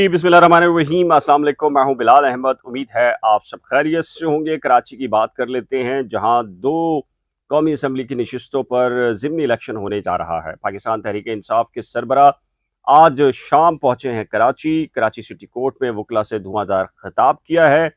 बिस्मिल्लाहिर्रहमानिर्रहीम। अस्सलाम वालेकुम। मैं हूं बिलाल अहमद। उम्मीद है आप सब खैरियत से होंगे। कराची की बात कर लेते हैं, जहां दो कौमी असम्बली की नशिस्तों पर ज़िमनी इलेक्शन होने जा रहा है। पाकिस्तान तहरीक इंसाफ के सरबरा आज शाम पहुंचे हैं कराची। कराची सिटी कोर्ट में वकला से धुआंधार खिताब किया है।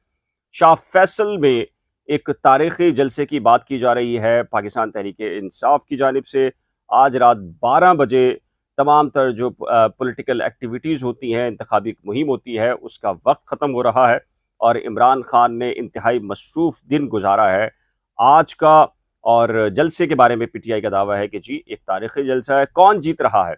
शाह फैसल में एक तारीखी जलसे की बात की जा रही है। पाकिस्तान तहरीक इंसाफ की जानिब से आज रात 12 बजे तमाम तर जो पॉलिटिकल एक्टिविटीज़ होती हैं, इंतखाबी मुहिम होती है, उसका वक्त ख़त्म हो रहा है और इमरान खान ने इंतहाई मसरूफ़ दिन गुजारा है आज का। और जलसे के बारे में पीटीआई का दावा है कि जी एक तारीखी जलसा है। कौन जीत रहा है?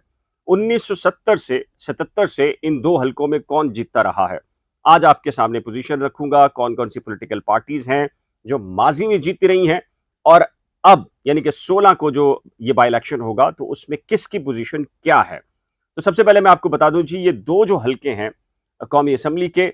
1970 से 77 से इन दो हलकों में कौन जीतता रहा है? आज आपके सामने पोजीशन रखूंगा, कौन कौन सी पॉलिटिकल पार्टीज हैं जो माजी में जीती रही हैं और अब यानी कि 16 को जो ये बाई इलेक्शन होगा तो उसमें किसकी पोजीशन क्या है। तो सबसे पहले मैं आपको बता दूं जी, ये दो जो हलके हैं कौमी असम्बली के,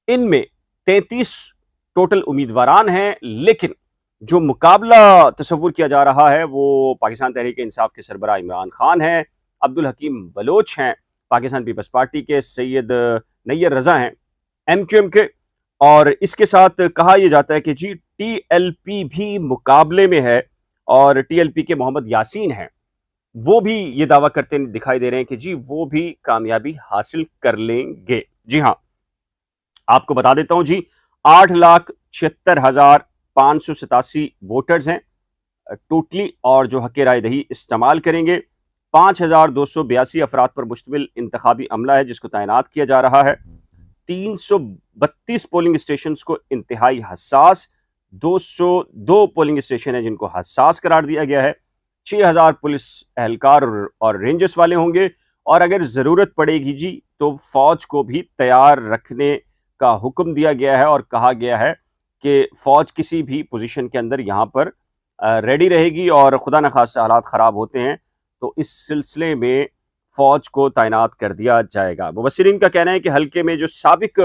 इनमें 33 टोटल उम्मीदवारान हैं, लेकिन जो मुकाबला तस्वुर किया जा रहा है वो पाकिस्तान तहरीक इंसाफ के सरबरा इमरान खान हैं, अब्दुल हकीम बलोच हैं पाकिस्तान पीपल्स पार्टी के, सैयद नैयर रजा हैं MQM के, और इसके साथ कहा यह जाता है कि जी TLP भी मुकाबले में है और TLP के मोहम्मद यासीन हैं, वो भी ये दावा करते दिखाई दे रहे हैं कि जी वो भी कामयाबी हासिल कर लेंगे। जी हाँ, आपको बता देता हूं जी, 8,76,587 वोटर्स हैं टोटली, और जो हक राय दही इस्तेमाल करेंगे। 5,282 अफराद पर मुश्तमिल इंतखाबी अमला है जिसको तैनात किया जा रहा है। 332 पोलिंग स्टेशन को इंतहाई हसास, 202 पोलिंग स्टेशन है जिनको हसास करार दिया गया है। 6,000 पुलिस एहलकार और रेंजर्स वाले होंगे, और अगर ज़रूरत पड़ेगी जी तो फौज को भी तैयार रखने का हुक्म दिया गया है और कहा गया है कि फौज किसी भी पोजीशन के अंदर यहाँ पर रेडी रहेगी, और खुदा न खास्ता हालात ख़राब होते हैं तो इस सिलसिले में फौज को तैनात कर दिया जाएगा। मुबस्सिरीन का कहना है कि हल्के में जो साबिक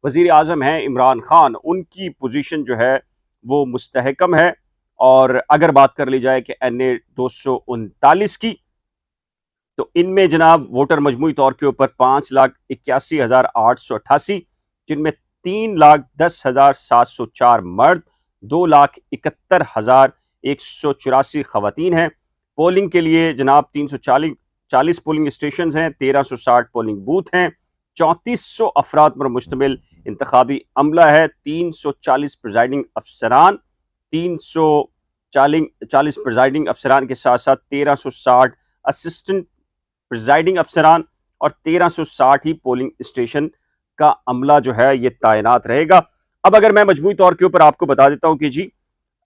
वज़ीर आज़म हैं इमरान खान, उनकी पोजीशन जो है वो मुस्तहकम है। और अगर बात कर ली जाए कि NA 239 की, तो इनमें जनाब वोटर मजमूई तौर के ऊपर 5,81,888, जिनमें 3,10,704 मर्द, 2,71,184 खवातीन हैं। पोलिंग के लिए जनाब 340 पोलिंग स्टेशन हैं, 1,360 पोलिंग बूथ हैं, 3,400 अफराद पर मुश्तमिल इंतखाबी अमला है, 340 प्रिजाइडिंग अफसरान, 340 प्रिजाइडिंग अफसरान के साथ साथ 1,360 असिस्टेंट प्रिजाइडिंग अफसरान और 1,360 ही पोलिंग स्टेशन का अमला जो है ये तैनात रहेगा। अब अगर मैं मजमूई तौर के ऊपर आपको बता देता हूं कि जी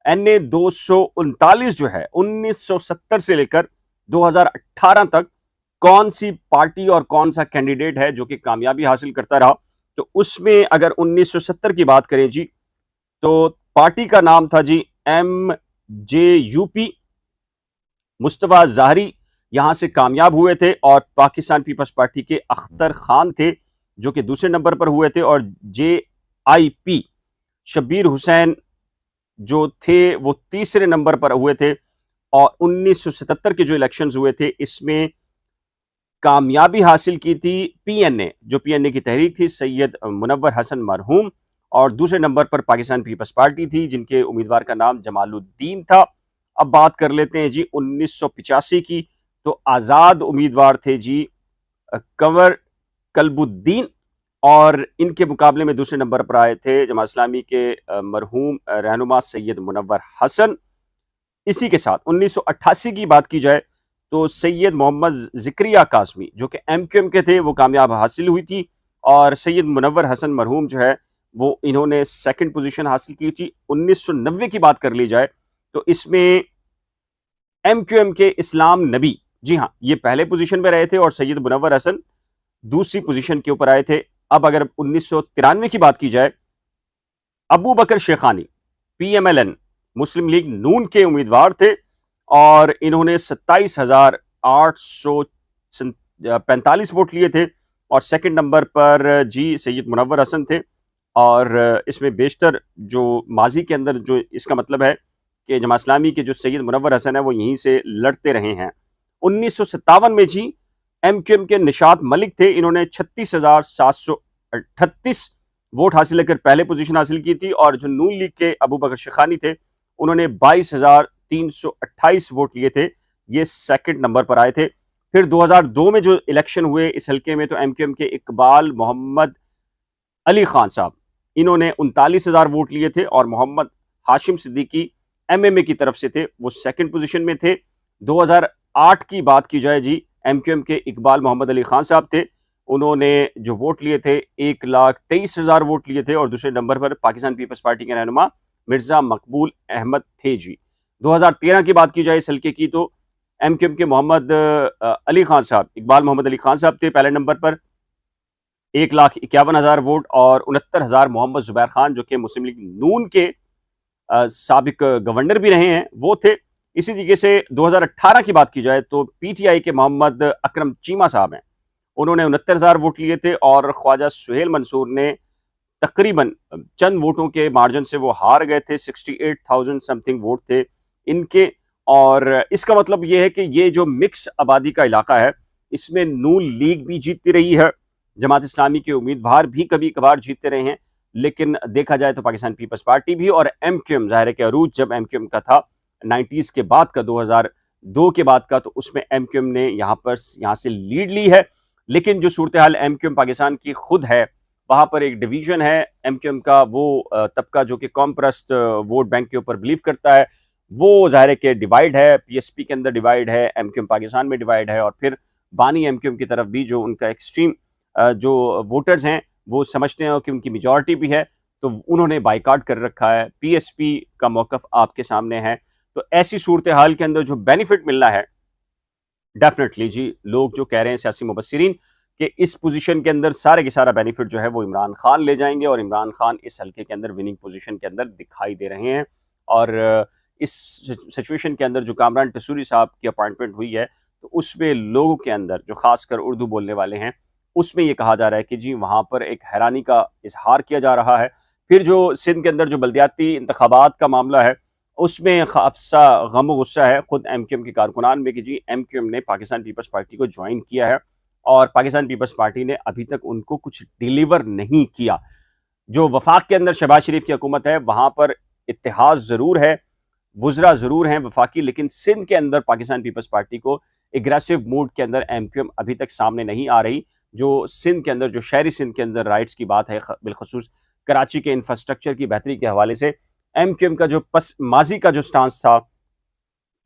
NA 239 जो है 1970 से लेकर 2018 तक कौन सी पार्टी और कौन सा कैंडिडेट है जो कि कामयाबी हासिल करता रहा, तो उसमें अगर 1970 की बात करें जी तो पार्टी का नाम था जी MJUP। मुस्तफा ज़ाहरी यहां से कामयाब हुए थे, और पाकिस्तान पीपल्स पार्टी के अख्तर खान थे जो कि दूसरे नंबर पर हुए थे, और JIP शब्बीर हुसैन जो थे वो तीसरे नंबर पर हुए थे। और 1977 के जो इलेक्शंस हुए थे इसमें कामयाबी हासिल की थी PNA, जो PNA की तहरीक थी, सैयद मुनव्वर हसन मरहूम, और दूसरे नंबर पर पाकिस्तान पीपल्स पार्टी थी जिनके उम्मीदवार का नाम जमालुद्दीन था। अब बात कर लेते हैं जी 1985 की, तो आज़ाद उम्मीदवार थे जी कंवर कल्बुद्दीन, और इनके मुकाबले में दूसरे नंबर पर आए थे जमात इस्लामी के मरहूम रहनुमा सैयद मुनव्वर हसन। इसी के साथ 1988 की बात की जाए तो सैयद मोहम्मद ज़िक्रिया कासमी जो कि MQM के थे वो कामयाब हासिल हुई थी, और सैयद मुनव्वर हसन मरहूम जो है वो इन्होंने सेकंड पोजीशन हासिल की थी। 1990 की बात कर ली जाए तो इसमें MQM के इस्लाम नबी, जी हाँ, ये पहले पोजीशन में रहे थे, और सैयद मुनव्वर हसन दूसरी पोजीशन के ऊपर आए थे। अब अगर 1993 की बात की जाए, अबू बकर शेखानी PMLN मुस्लिम लीग नून के उम्मीदवार थे, और इन्होंने 27,845 वोट लिए थे, और सेकंड नंबर पर जी सैयद मुनव्वर हसन थे। और इसमें बेशतर जो माजी के अंदर जो इसका मतलब है कि जमात इस्लामी के जो सैयद मुनव्वर हसन है वो यहीं से लड़ते रहे हैं। 1957 में जी एमक्यूएम के निशात मलिक थे, इन्होंने 36,738 वोट हासिल कर पहले पोजीशन हासिल की थी, और जो नून लीग के अबू बकर शिखानी थे, उन्होंने 22,328 वोट लिए थे, ये सेकंड नंबर पर आए थे। फिर 2002 में जो इलेक्शन हुए इस हल्के में, तो एमक्यूएम के इकबाल मोहम्मद अली खान साहब, इन्होंने 39,000 वोट लिए थे, और मोहम्मद हाशिम सिद्दीकी एमएमए की तरफ से थे, वो सेकंड पोजीशन में थे। 2008 की बात की जाए जी, एमक्यूएम के इकबाल मोहम्मद अली खान साहब थे, उन्होंने जो वोट लिए थे 1,23,000 वोट लिए थे, और दूसरे नंबर पर पाकिस्तान पीपल्स पार्टी के रहनुमा मिर्जा मकबूल अहमद थे जी। 2013 की बात की जाए इस हल्के की, तो एमक्यूएम के मोहम्मद अली खान साहब, इकबाल मोहम्मद अली खान साहब थे पहले नंबर पर, 1,51,000 वोट, और 69,000 मोहम्मद जुबैर खान, जो कि मुस्लिम लीग नून के साबिक गवर्नर भी रहे हैं, वो थे। इसी तरीके से 2018 की बात की जाए तो पीटीआई के मोहम्मद अकरम चीमा साहब हैं, उन्होंने 69,000 वोट लिए थे, और ख्वाजा सुहेल मंसूर ने तकरीबन चंद वोटों के मार्जिन से वो हार गए थे, 68,000 समथिंग वोट थे इनके। और इसका मतलब ये है कि ये जो मिक्स आबादी का इलाका है, इसमें नून लीग भी जीतती रही है, जमात इस्लामी के उम्मीदवार भी कभी कभार जीतते रहे हैं, लेकिन देखा जाए तो पाकिस्तान पीपल्स पार्टी भी और एमक्यूएम, ज़ाहिर है कि अरूज जब एमक्यूएम का था 90s के बाद का, 2002 के बाद का, तो उसमें एमक्यूएम ने यहाँ से लीड ली है। लेकिन जो सूरत हाल एमक्यूएम पाकिस्तान की खुद है, वहाँ पर एक डिवीजन है एमक्यूएम का, वो तबका जो कि कॉम्प्रस्ट वोट बैंक के ऊपर बिलीव करता है, वो ज़ाहिर है कि डिवाइड है, पीएसपी के अंदर डिवाइड है, एमक्यूएम पाकिस्तान में डिवाइड है, और फिर बानी एमक्यूएम की तरफ भी जो उनका एक्सट्रीम जो वोटर्स हैं वो समझते हैं कि उनकी मेजॉरिटी भी है, तो उन्होंने बाइकाट कर रखा है। पीएसपी का मौकफ आपके सामने है। तो ऐसी सूरत हाल के अंदर जो बेनिफिट मिलना है, डेफिनेटली जी, लोग जो कह रहे हैं सियासी मुबस्सिरीन कि इस पोजीशन के अंदर सारे के सारा बेनिफिट जो है वो इमरान खान ले जाएंगे, और इमरान खान इस हल्के के अंदर विनिंग पोजीशन के अंदर दिखाई दे रहे हैं। और इस सिचुएशन के अंदर जो कामरान टसूरी साहब की अपॉइंटमेंट हुई है, तो उसमें लोगों के अंदर जो खासकर उर्दू बोलने वाले हैं, उसमें ये कहा जा रहा है कि जी वहाँ पर एक हैरानी का इजहार किया जा रहा है। फिर जो सिंध के अंदर जो बल्दियाती इंतखाबात का मामला है, उसमें खासा गम गुस्सा है खुद एमक्यूएम के कारकुनान में कि जी एमक्यूएम ने पाकिस्तान पीपल्स पार्टी को ज्वाइन किया है, और पाकिस्तान पीपल्स पार्टी ने अभी तक उनको कुछ डिलीवर नहीं किया। जो वफाक के अंदर शहबाज शरीफ की हुकूमत है, वहाँ पर इत्तेहाद ज़रूर है, वुज़रा ज़रूर हैं वफाकी, लेकिन सिंध के अंदर पाकिस्तान पीपल्स पार्टी को एग्रेसिव मूड के अंदर एमक्यूएम अभी तक सामने नहीं आ रही। जो सिंध के अंदर, जो शहरी सिंध के अंदर राइट्स की बात है, बिलखसूस कराची के इंफ्रास्ट्रक्चर की बेहतरी के हवाले से, एमक्यूएम का जो माजी का जो स्टांस था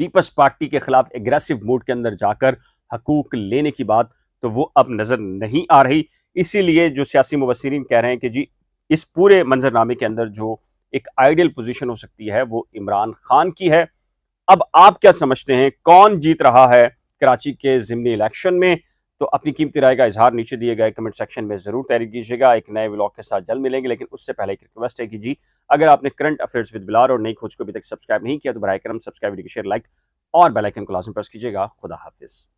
पीपल्स पार्टी के खिलाफ एग्रेसिव मूड के अंदर जाकर हकूक लेने की बात, तो वो अब नजर नहीं आ रही। इसीलिए जो सियासी मुबस्सिरीन कह रहे हैं कि जी इस पूरे मंजरनामे के अंदर जो एक आइडियल पोजीशन हो सकती है वो इमरान खान की है। अब आप क्या समझते हैं, कौन जीत रहा है कराची के ज़िमनी इलेक्शन में? तो अपनी कीमती राय का इजहार नीचे दिए गए कमेंट सेक्शन में ज़रूर तहरीर कीजिएगा। एक नए व्लॉग के साथ जल्द मिलेंगे, लेकिन उससे पहले एक रिक्वेस्ट है कि जी अगर आपने करंट अफेयर्स विद बिलाल और नई खोज को अभी तक सब्सक्राइब नहीं किया, तो बराए करम सब्सक्राइब, शेयर, लाइक और बेल आइकन को लाजमी प्रेस कीजिएगा। खुदा हाफिज़।